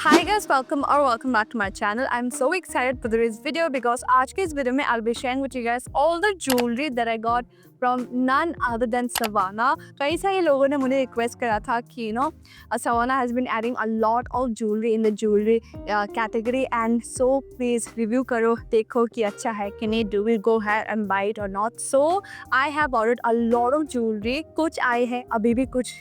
Hi guys, welcome back to my channel. I'm so excited for today's video because आज के इस video में I'll be sharing with you guys all the jewelry that I got from none other than Savannah. कई सारे लोगों ने मुझे request करा था कि Savannah has been adding a lot of jewelry in the jewelry category and so please review करो, देखो कि अच्छा है कि नहीं, do we go ahead and buy it or not. So I have ordered a lot of jewelry. कुछ आए हैं, अभी भी कुछ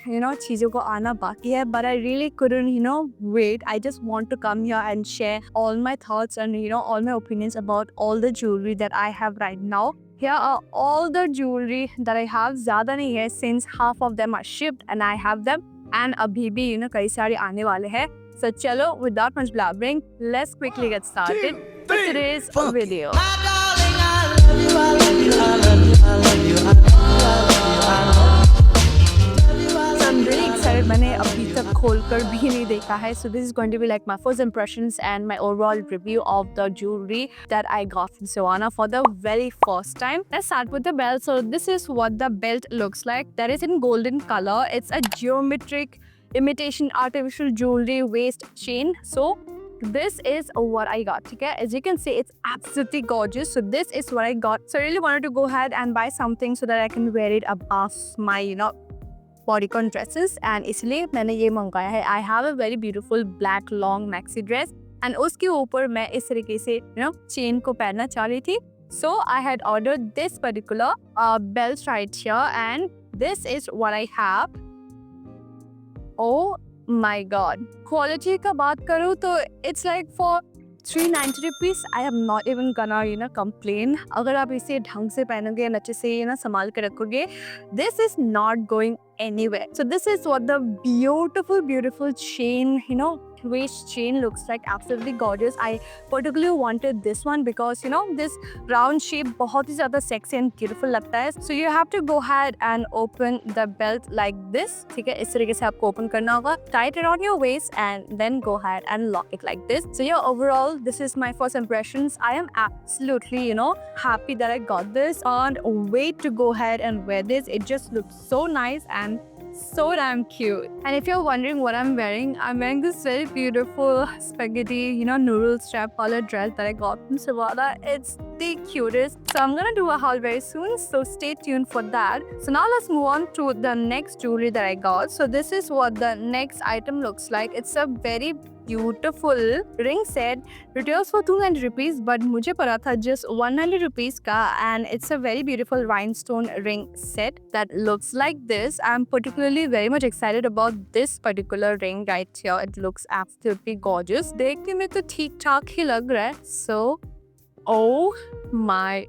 चीज़ों को आना बाकी है, but I really couldn't wait. I just want to come here and share all my thoughts and all my opinions about all the jewelry that I have right now. Here are all the jewelry that I have. ज़्यादा नहीं है since half of them are shipped and I have them. And अभी भी कई सारे आने वाले हैं. So चलो, without much blabbering, let's quickly get started with today's video. I'm really excited. मैंने अभी तक खोलकर भी नहीं देखा है. So this is going to be like my first impressions and my overall review of the jewelry that I got from Savannah for the very first time. Let's start with the belt. So this is what the belt looks like. That is in golden color. It's a geometric imitation artificial jewelry waist chain. So this is what I got. Okay, as you can see, it's absolutely gorgeous. So this is what I got. So I really wanted to go ahead and buy something so that I can wear it above my bodycon dresses and इसलिए मैंने ये मंगाया है. I have a very beautiful black long maxi dress and उसके ऊपर मैं इस तरीके से chain को पहनना चाह रही थी. So I had ordered this particular belt right here and this is what I have. Oh my god, quality का बात करूँ तो it's like for 390 rupees. I am not even gonna complain. अगर आप इसे ढंग से पहनोगे, अच्छे से संभाल के रखोगे, this is not going anywhere. So this is what the beautiful chain waist chain looks like. Absolutely gorgeous. I particularly wanted this one because this round shape बहुत ही ज़्यादा sexy and beautiful लगता है. So you have to go ahead and open the belt like this. ठीक है, इस तरीके से आपको open करना होगा. Tie it around your waist and then go ahead and lock it like this. So yeah, overall this is my first impressions. I am absolutely happy that I got this. Can't wait to go ahead and wear this. It just looks so nice and so damn cute. And if you're wondering what I'm wearing this very beautiful spaghetti noodle strap collar dress that I got from Savannah. It's the cutest. So I'm gonna do a haul very soon, so stay tuned for that. So now let's move on to the next jewelry that I got. So this is what the next item looks like. It's a very beautiful ring set. Retails for 290 rupees, but मुझे पड़ा था just 190 rupees का, and it's a very beautiful rhinestone ring set that looks like this. I'm particularly very much excited about this particular ring right here. It looks absolutely gorgeous. देखने में तो ठीक ठाक ही लग रहा है. So, oh my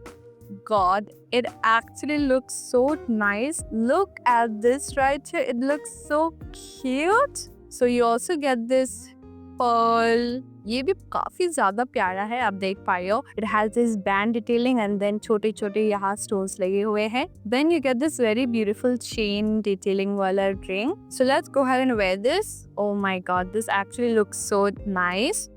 god, it actually looks so nice. Look at this right here. It looks so cute. So you also get this pearl. ये भी काफी ज्यादा प्यारा है, आप देख पा रहे हो. It has this band detailing and then छोटे छोटे यहाँ stones लगे हुए हैं. Then you get this very beautiful chain detailing वाला ring. So let's go ahead and wear this. Oh my god, this actually looks so nice.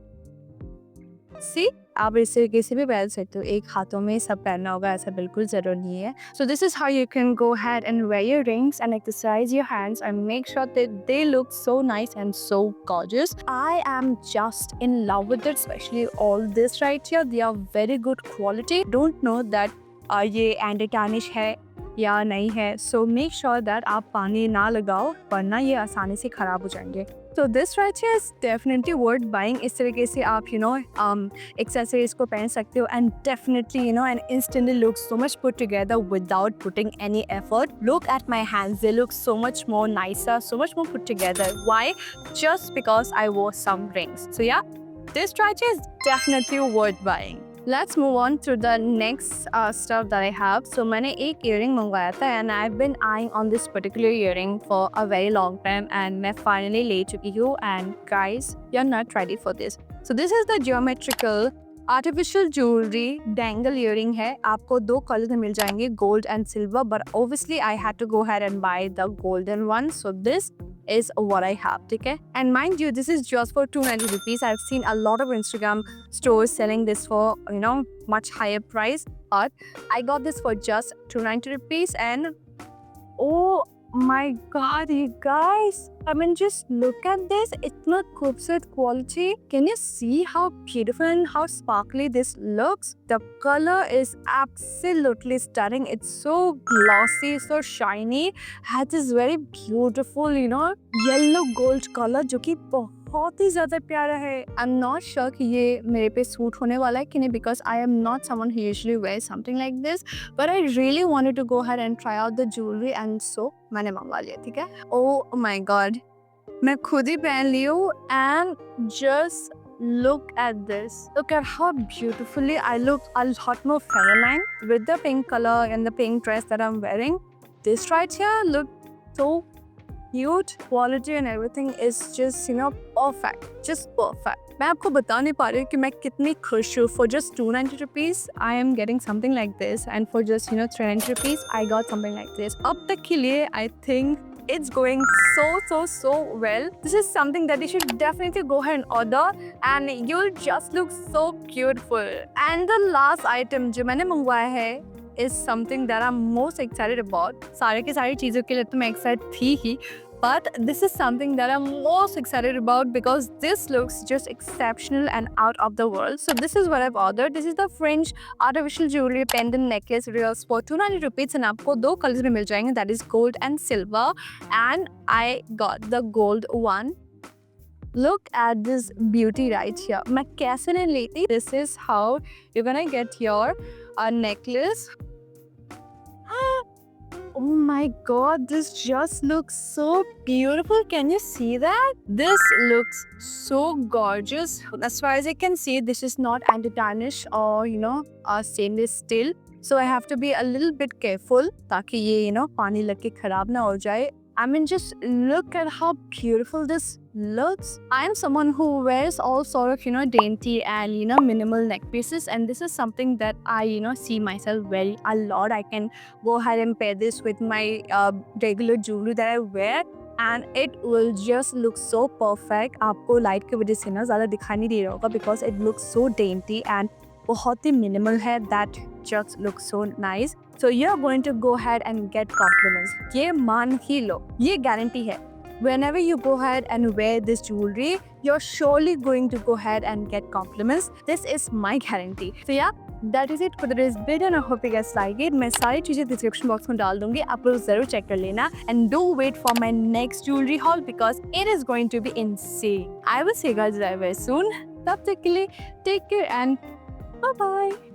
See, आप इस तरीके से भी पहन सकते हो. एक हाथों में सब पहनना होगा ऐसा बिल्कुल ज़रूरी नहीं है. So this is how you can go ahead and wear your rings and exercise your hands and make sure that they look so nice and so gorgeous. I am just in love with it, especially all this right here. They are very good quality. Don't know that ये anti-tarnish है या नहीं है. So make sure that आप पानी ना लगाओ वरना ये आसानी से ख़राब हो जाएंगे. So this right here is definitely worth buying. इस तरीके से आप accessories को पहन सकते हो and definitely and instantly looks so much put together without putting any effort. Look at my hands, they look so much more nicer, so much more put together. Why? Just because I wore some rings. So yeah, this right here is definitely worth buying. Let's move on to the next stuff that I have. So मैंने एक earring मंगवाया था and I've been eyeing on this particular earring for a very long time and मैं finally ले चुकी हूँ and guys, you're not ready for this. So this is the geometrical artificial jewelry dangle earring है. आपको दो colour में मिल जाएंगे, gold and silver, but obviously I had to go ahead and buy the golden one. So this is what I have. Okay, and mind you, this is just for 290 rupees. I've seen a lot of Instagram stores selling this for much higher price, but I got this for just 290 rupees and oh my god, you guys. I mean, just look at this. Itna खूबसूरत quality. Can you see how beautiful and how sparkly this looks? The color is absolutely stunning. It's so glossy, so shiny. Has this very beautiful, yellow gold color जो कि बहुत ही ज़्यादा प्यारा है. I'm not sure कि ये मेरे पे सूट होने वाला है कि नहीं, because I am not someone who usually wears something like this. But I really wanted to go ahead and try out the jewelry, and so मैंने मंगवा लिया. ठीक है. Oh my god, मैं खुद ही पहन ली हूँ, and just look at this. Look at how beautifully I look a lot more feminine with the pink color and the pink dress that I'm wearing. This right here look so cute. Quality and everything is just perfect, just perfect. मैं आपको बता नहीं पा रही हूँ कि मैं कितनी खुश हूँ. For just 290 rupees I am getting something like this, and for just 390 rupees I got something like this. अब तक के लिए I think it's going so well. This is something that you should definitely go ahead and order, and you'll just look so beautiful. And the last item जो मैंने मंगवाया है is something that I'm most excited about. सारे की सारी चीज़ों के लिए तो मैं excited थी ही, but this is something that I'm most excited about because this looks just exceptional and out of the world. So this is what I've ordered. This is the French artificial jewelry pendant necklace reels for 290 rupees, and आपको दो colors में मिल जाएंगे, that is gold and silver, and I got the gold one. Look at this beauty right here. मैं कैसे नहीं लेती. This is how you're gonna get your necklace. Oh my god, this just looks so beautiful. Can you see that? This looks so gorgeous. As far as I can see, this is not anti-tarnish or stainless steel. So I have to be a little bit careful ताकि ये पानी लग के खराब ना हो जाए. I mean, just look at how beautiful this looks. I am someone who wears all sort of dainty and minimal neck pieces, and this is something that I see myself wearing a lot. I can go ahead and pair this with my regular jewelry that I wear, and it will just look so perfect. आपको light की वजह से ना ज़्यादा दिखाई नहीं दे रहा होगा because it looks so dainty and बहुत ही minimal है. That just looks so nice. So you're going to go ahead and get compliments. ये मान ही लो, ये guarantee है. Whenever you go ahead and wear this jewelry, you're surely going to go ahead and get compliments. This is my guarantee. So yeah, that is it for today's video, and I hope you guys like it. मैं सारी चीज़ें description box में डाल दूँगी, आप लोग ज़रूर check कर लेना. And do wait for my next jewelry haul because it is going to be insane. I will see you guys very soon. तब तक के लिए take care and bye bye.